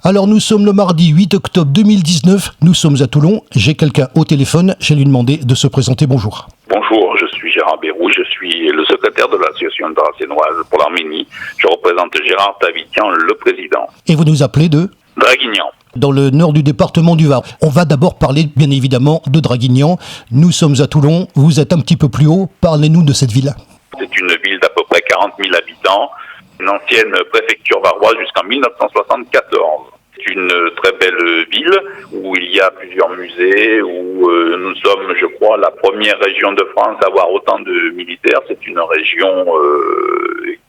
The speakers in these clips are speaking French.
Alors nous sommes le mardi 8 octobre 2019, nous sommes à Toulon, j'ai quelqu'un au téléphone, je vais lui demander de se présenter, bonjour. Bonjour, je suis Gérard Bérou, je suis le secrétaire de l'association dracénoise pour l'Arménie. Je représente Gérard Tavitian, le président. Et vous nous appelez de Draguignan. Dans le nord du département du Var. On va d'abord parler bien évidemment de Draguignan. Nous sommes à Toulon, vous êtes un petit peu plus haut, parlez-nous de cette ville. C'est une ville d'à peu près 40 000 habitants, une ancienne préfecture varoise jusqu'en 1974. C'est une très belle ville où il y a plusieurs musées, où nous sommes, je crois, la première région de France à avoir autant de militaires. C'est une région,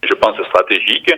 je pense, stratégique.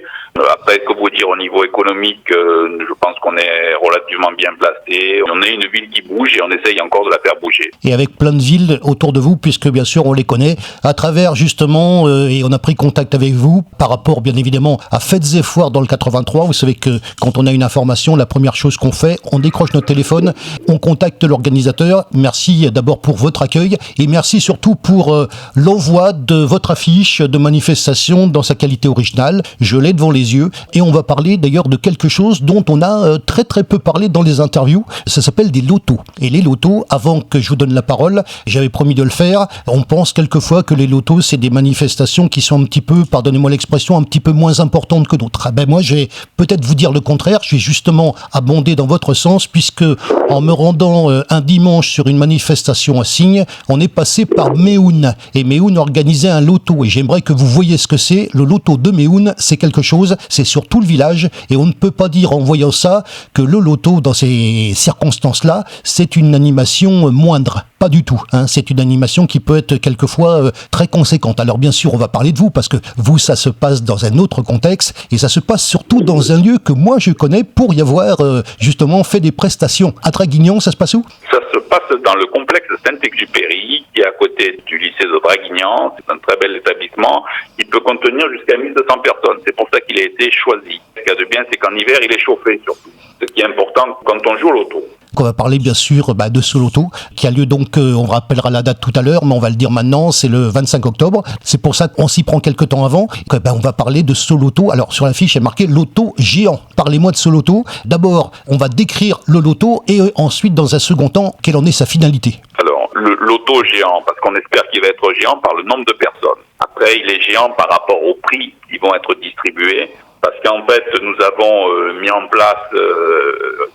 Après, que vous dire au niveau économique, je pense qu'on est relativement bien placé. On est une ville qui bouge et on essaye encore de la faire bouger. Et avec plein de villes autour de vous, puisque bien sûr on les connaît, à travers justement, et on a pris contact avec vous par rapport bien évidemment à Fêtes et Foires dans le 83. Vous savez que quand on a une information, la première chose qu'on fait, on décroche notre téléphone, on contacte l'organisateur. Merci d'abord pour votre accueil et merci surtout pour l'envoi de votre affiche de manifestation dans sa qualité originale. Je l'ai devant les yeux et on va parler d'ailleurs de quelque chose dont on a très très peu parlé dans les interviews. Ça s'appelle des lotos. Et les lotos, avant que je vous donne la parole, j'avais promis de le faire. On pense quelquefois que les lotos, c'est des manifestations qui sont un petit peu, pardonnez-moi l'expression, un petit peu moins importantes que d'autres. Ah ben moi, je vais peut-être vous dire le contraire. Je vais justement abonder dans votre sens puisque en me rendant un dimanche sur une manifestation à Signes, on est passé par Méhoun. Et Méhoun organisait un loto. Et j'aimerais que vous voyez ce que c'est. Le loto de Méhoun, c'est quelque chose. C'est sur tout le village. Et on ne peut pas dire en voyant ça que le loto, dans ces circonstances-là, c'est une animation moindre. Pas du tout. Hein. C'est une animation qui peut être quelquefois très conséquente. Alors bien sûr, on va parler de vous parce que vous, ça se passe dans un autre contexte et ça se passe surtout dans un lieu que moi je connais pour y avoir justement fait des prestations. À Draguignan, ça se passe où ? Ça se passe dans le complexe Saint-Exupéry qui est à côté du lycée de Draguignan. C'est un très bel établissement qui peut contenir jusqu'à 1200 personnes. C'est pour ça qu'il a été choisi. Ce qu'il y a de bien, c'est qu'en hiver, il est chauffé surtout. Ce qui est important quand on joue au loto. On va parler bien sûr de ce loto qui a lieu donc, on rappellera la date tout à l'heure, mais on va le dire maintenant, c'est le 25 octobre. C'est pour ça qu'on s'y prend quelques temps avant. On va parler de ce loto. Alors sur la fiche, il est marqué loto géant. Parlez-moi de ce loto. D'abord, on va décrire le loto et ensuite, dans un second temps, quelle en est sa finalité. Alors, le loto géant, parce qu'on espère qu'il va être géant par le nombre de personnes. Après, il est géant par rapport aux prix qui vont être distribués. Parce qu'en fait, nous avons mis en place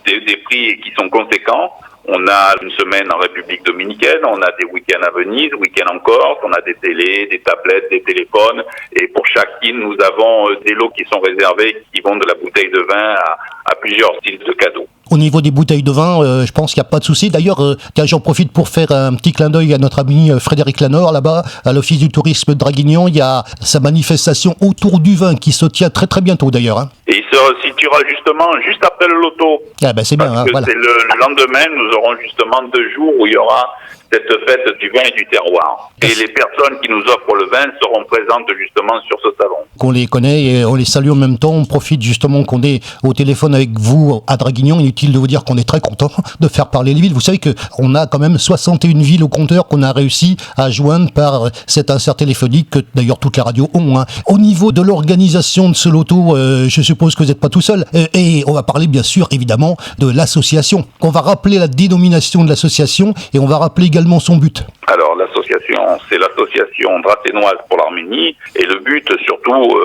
des prix qui sont conséquents. On a une semaine en République dominicaine, on a des week-ends à Venise, week-end en Corse, on a des télés, des tablettes, des téléphones. Et pour chaque île, nous avons des lots qui sont réservés, qui vont de la bouteille de vin à plusieurs styles de cadeaux. Au niveau des bouteilles de vin, je pense qu'il n'y a pas de souci. D'ailleurs, j'en profite pour faire un petit clin d'œil à notre ami Frédéric Lanor, là-bas, à l'Office du tourisme de Draguignan. Il y a sa manifestation autour du vin qui se tient très très bientôt d'ailleurs. Hein. Et il se situera justement juste après le loto. Ah ben c'est bien, parce que voilà. C'est le lendemain, nous aurons justement 2 jours où il y aura cette fête du vin et du terroir. Et les personnes qui nous offrent le vin seront présentes justement sur ce salon. Qu'on les connaît et on les salue en même temps. On profite justement qu'on est au téléphone avec vous à Draguignan. Inutile de vous dire qu'on est très content de faire parler les villes. Vous savez qu'on a quand même 61 villes au compteur qu'on a réussi à joindre par cet insert téléphonique que d'ailleurs toutes les radios ont. Hein. Au niveau de l'organisation de ce loto, je suppose que vous n'êtes pas tout seul. Et on va parler bien sûr évidemment de l'association. On va rappeler la dénomination de l'association et on va rappeler également son but. Alors l'association, c'est l'association dracénoise pour l'Arménie et le but surtout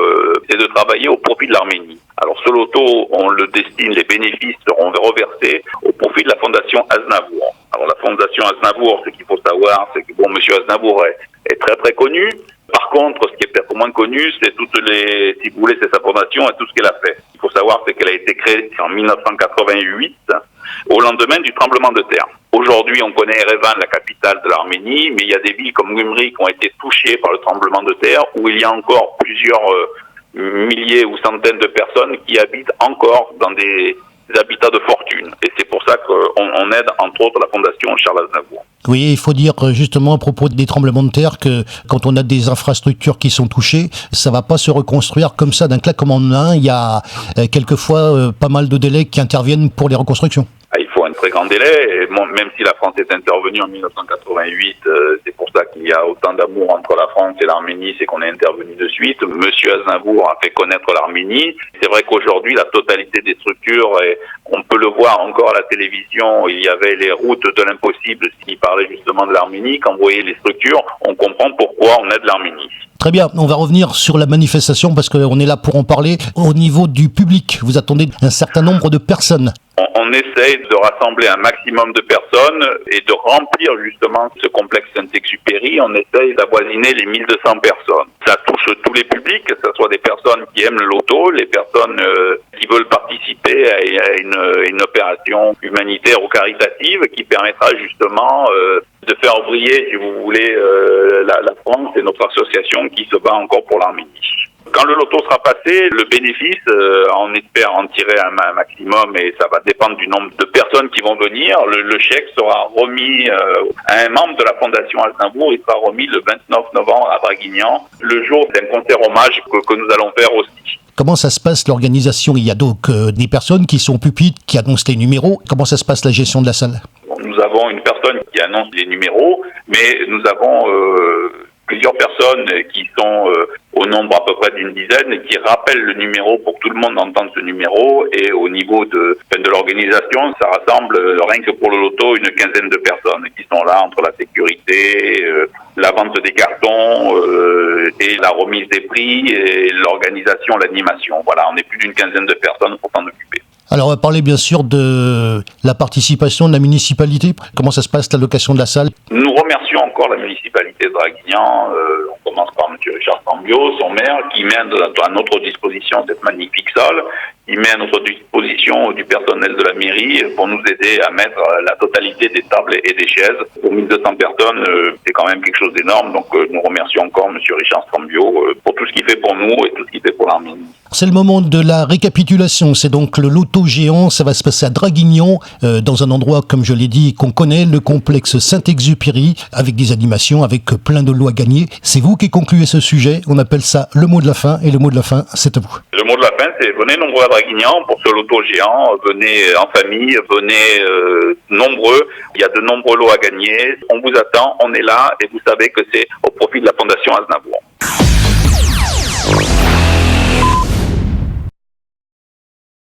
c'est de travailler au profit de l'Arménie. Alors ce loto, on le destine, les bénéfices seront reversés au profit de la fondation Aznavour. Alors la fondation Aznavour, ce qu'il faut savoir, c'est que monsieur Aznavour est très très connu. Par contre, ce qui est peut-être moins connu, c'est si vous voulez, c'est sa fondation et tout ce qu'elle a fait. Il faut savoir, c'est qu'elle a été créée en 1988, au lendemain du tremblement de terre. Aujourd'hui, on connaît Erevan, la capitale de l'Arménie, mais il y a des villes comme Gümrük qui ont été touchées par le tremblement de terre, où il y a encore plusieurs milliers ou centaines de personnes qui habitent encore dans des habitats de fortune. Et c'est pour ça qu'on aide, entre autres, la fondation Charles Aznavour. Oui, il faut dire justement à propos des tremblements de terre que quand on a des infrastructures qui sont touchées, ça va pas se reconstruire comme ça d'un claquement de main. Il y a quelquefois pas mal de délais qui interviennent pour les reconstructions. Il faut un très grand délai. Et même si la France est intervenue en 1988, c'est pour ça qu'il y a autant d'amour entre la France et l'Arménie, c'est qu'on est intervenu de suite. Monsieur Aznavour a fait connaître l'Arménie. C'est vrai qu'aujourd'hui, la totalité des structures, et on peut le voir encore à la télévision, il y avait les routes de l'impossible qui parlaient justement de l'Arménie. Quand vous voyez les structures, on comprend pourquoi on aide l'Arménie. Très bien, on va revenir sur la manifestation parce qu'on est là pour en parler. Au niveau du public, vous attendez un certain nombre de personnes. On essaye de rassembler un maximum de personnes et de remplir justement ce complexe Saint-Exupéry. On essaye d'avoisiner les 1200 personnes. Ça touche tous les publics, que ce soit des personnes qui aiment le loto, les personnes qui veulent participer à une opération humanitaire ou caritative qui permettra justement de faire briller, si vous voulez, la France et notre association qui se bat encore pour l'Arménie. Quand le loto sera passé, le bénéfice, on espère en tirer un maximum et ça va dépendre du nombre de personnes qui vont venir. Le chèque sera remis à un membre de la Fondation Aznavour. Il sera remis le 29 novembre à Draguignan, le jour d'un concert hommage que nous allons faire aussi. Comment ça se passe l'organisation? Il y a donc des personnes qui sont pupitres, qui annoncent les numéros. Comment ça se passe la gestion de la salle? Nous avons une personne qui annonce les numéros, mais nous avons plusieurs personnes qui sont au nombre à peu près d'une dizaine qui rappellent le numéro pour que tout le monde entende ce numéro. Et au niveau de l'organisation, ça rassemble rien que pour le loto une quinzaine de personnes qui sont là entre la sécurité, la vente des cartons et la remise des prix et l'organisation, l'animation. Voilà, on est plus d'une quinzaine de personnes pour s'en occuper. Alors on va parler bien sûr de la participation de la municipalité. Comment ça se passe, l'allocation de la salle? Nous remercions encore la municipalité de Draguignan. On commence par M. Richard Cambio, son maire, qui met à notre disposition cette magnifique salle. Il met à notre disposition du personnel de la mairie pour nous aider à mettre la totalité des tables et des chaises. Pour 1200 personnes, c'est quand même quelque chose d'énorme. Donc nous remercions encore M. Richard Cambio pour tout ce qu'il fait pour nous et tout ce qu'il fait pour l'Arménie. C'est le moment de la récapitulation. C'est donc le loto géant. Ça va se passer à Draguignan, dans un endroit, comme je l'ai dit, qu'on connaît, le complexe Saint-Exupéry, avec des animations, avec plein de lots à gagner. C'est vous qui concluez ce sujet. On appelle ça le mot de la fin. Et le mot de la fin, c'est à vous. Le mot de la fin, c'est venez nombreux à Draguignan pour ce loto géant. Venez en famille, venez nombreux. Il y a de nombreux lots à gagner. On vous attend, on est là et vous savez que c'est au profit de la Fondation Aznavour.